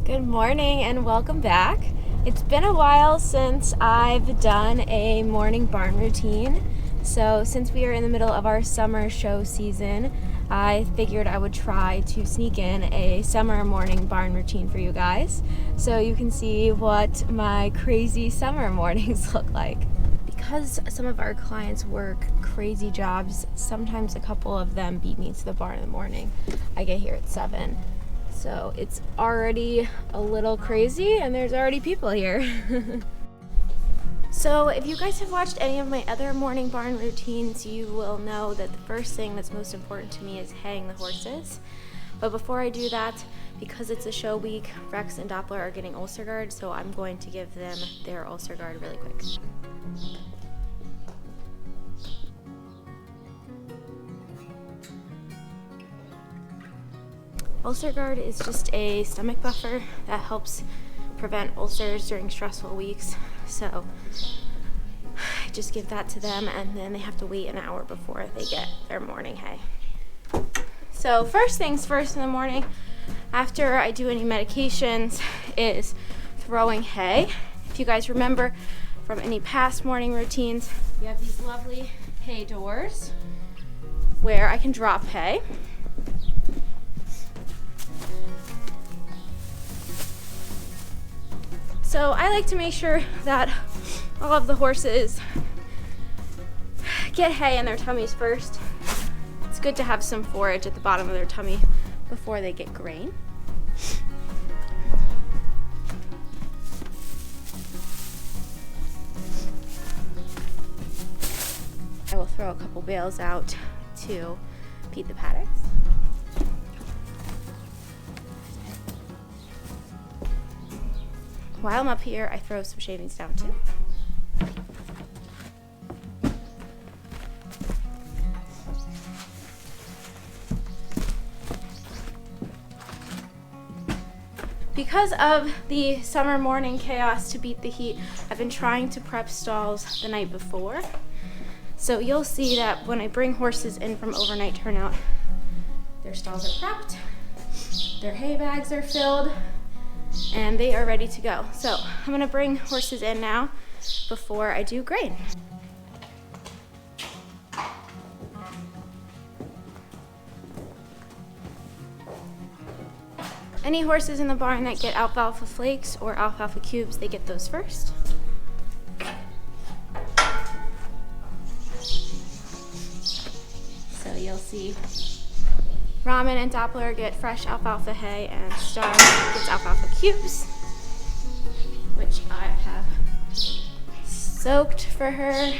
Good morning and welcome back. It's been a while since I've done a morning barn routine. So since we are in the middle of our summer show season, I figured I would try to sneak in a summer morning barn routine for you guys so you can see what my crazy summer mornings look like. Because some of our clients work crazy jobs, sometimes a couple of them beat me to the barn in the morning. I get here at 7. So it's already a little crazy and there's already people here. So if you guys have watched any of my other morning barn routines, you will know that the first thing that's most important to me is haying the horses. But before I do that, because it's a show week, Rex and Doppler are getting ulcer guard, so I'm going to give them their ulcer guard really quick. Ulcer guard is just a stomach buffer that helps prevent ulcers during stressful weeks. So I just give that to them and then they have to wait an hour before they get their morning hay. So first things first in the morning, after I do any medications, is throwing hay. If you guys remember from any past morning routines, we have these lovely hay doors where I can drop hay. So I like to make sure that all of the horses get hay in their tummies first. It's good to have some forage at the bottom of their tummy before they get grain. I will throw a couple bales out to feed the paddocks. While I'm up here, I throw some shavings down too. Because of the summer morning chaos to beat the heat, I've been trying to prep stalls the night before. So you'll see that when I bring horses in from overnight turnout, their stalls are prepped, their hay bags are filled, and they are ready to go. So I'm gonna bring horses in now before I do grain. Any horses in the barn that get alfalfa flakes or alfalfa cubes, they get those first. So you'll see Ramen and Doppler get fresh alfalfa hay and Star gets alfalfa cubes, which I have soaked for her.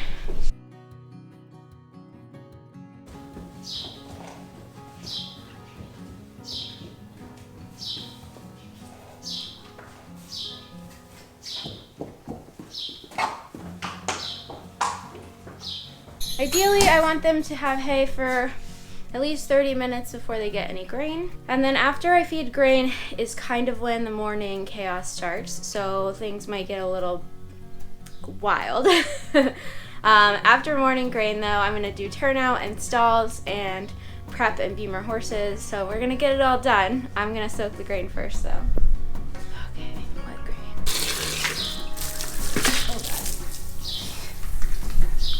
Ideally, I want them to have hay for at least 30 minutes before they get any grain. And then after I feed grain is kind of when the morning chaos starts, so things might get a little wild. After morning grain though, I'm gonna do turnout and stalls and prep and beamer horses, so we're gonna get it all done. I'm gonna soak the grain first though. Okay, wet grain. Oh god.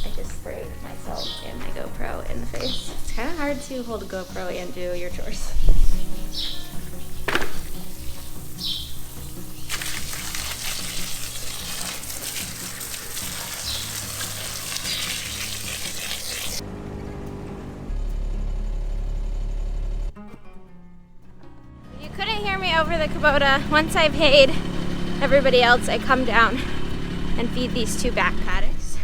I just sprayed myself and my GoPro in the face. It's kind of hard to hold a GoPro and do your chores. If you couldn't hear me over the Kubota, once I've hayed everybody else, I come down and feed these two back paddocks.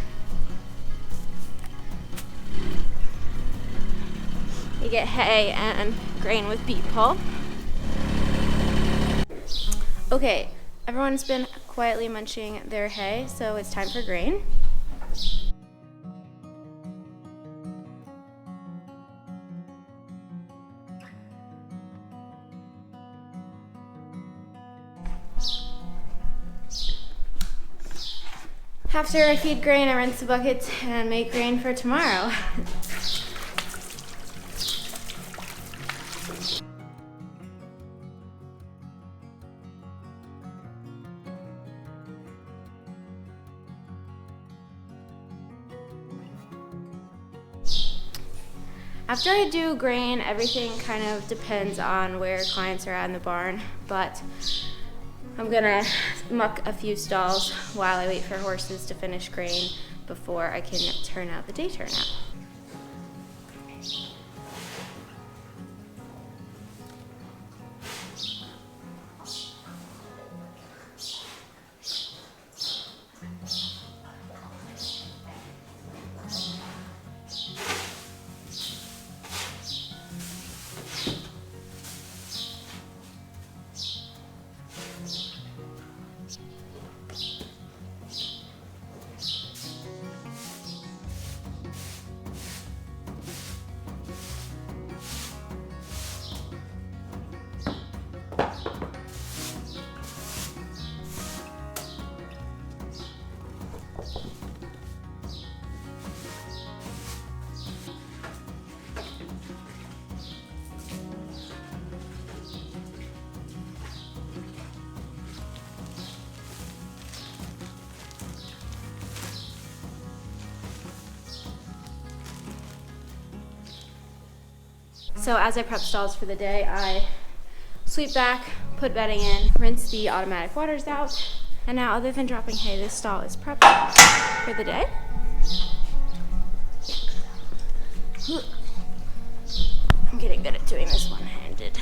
You get hay and grain with beet pulp. Okay, everyone's been quietly munching their hay, so it's time for grain. After I feed grain, I rinse the buckets and make grain for tomorrow. After I do grain, everything kind of depends on where clients are at in the barn, but I'm gonna muck a few stalls while I wait for horses to finish grain before I can turn out the day turnout. So as I prep stalls for the day, I sweep back, put bedding in, rinse the automatic waters out, and now other than dropping hay, this stall is prepped for the day. I'm getting good at doing this one-handed.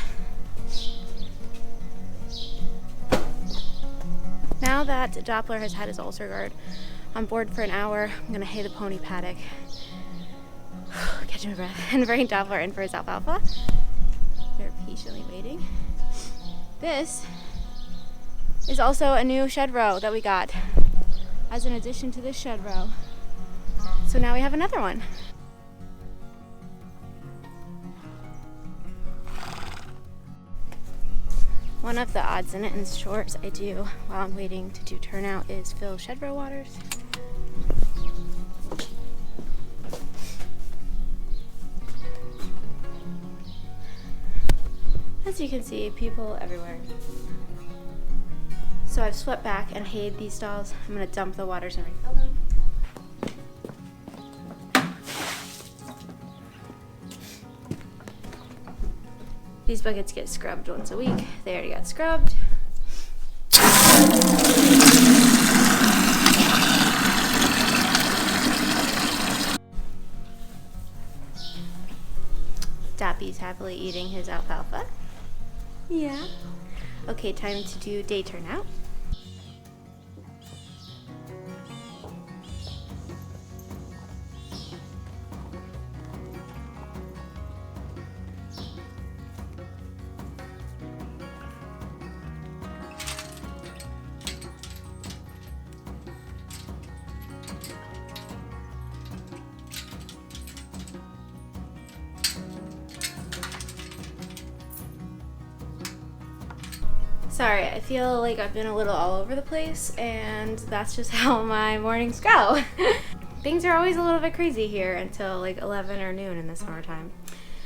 Now that Doppler has had his ulcer guard on board for an hour, I'm gonna hay the pony paddock, catch my breath, and bring Doppler in for his alfalfa. They're patiently waiting. This is also a new shed row that we got as an addition to this shed row. So now we have another one. One of the odds and ends chores I do while I'm waiting to do turnout is fill shed row waters. As you can see, people everywhere. So I've swept back and hayed these stalls. I'm going to dump the waters and refill them. These buckets get scrubbed once a week. They already got scrubbed. Dappy's happily eating his alfalfa. Yeah. Okay, time to do day turnout. Sorry, I feel like I've been a little all over the place, and that's just how my mornings go. Things are always a little bit crazy here until like 11 or noon in the summertime.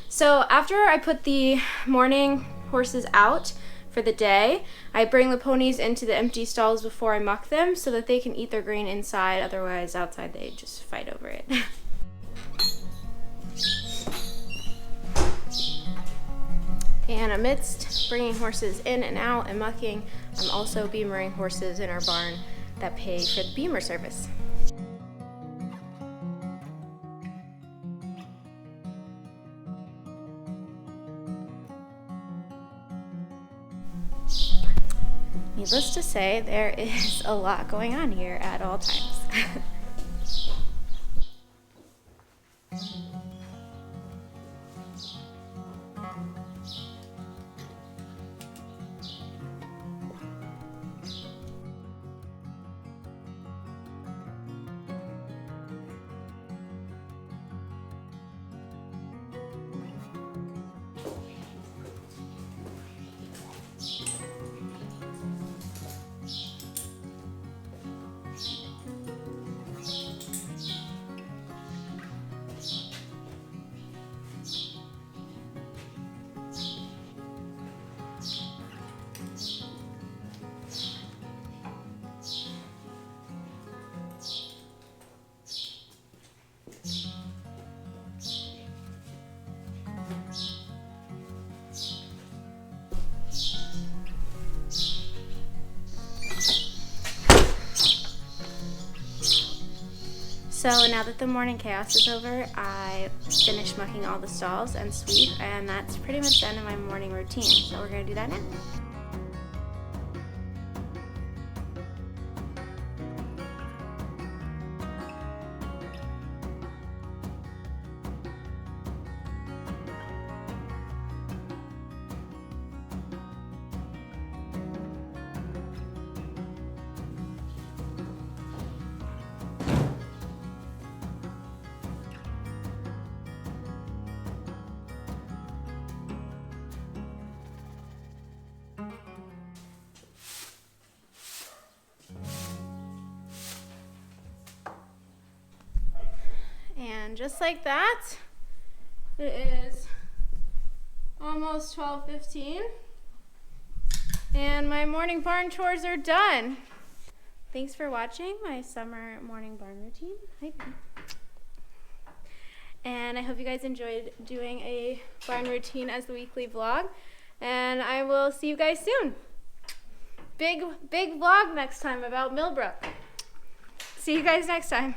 So after I put the morning horses out for the day, I bring the ponies into the empty stalls before I muck them so that they can eat their grain inside, otherwise outside they just fight over it. And amidst bringing horses in and out and mucking, I'm also beamering horses in our barn that pay for the beamer service. Needless to say, there is a lot going on here at all times. So now that the morning chaos is over, I finished mucking all the stalls and sweep, and that's pretty much the end of my morning routine. So we're gonna do that now. And just like that, it is almost 12:15, and my morning barn chores are done. Thanks for watching my summer morning barn routine. Hi. And I hope you guys enjoyed doing a barn routine as the weekly vlog, and I will see you guys soon. Big vlog next time about Millbrook. See you guys next time.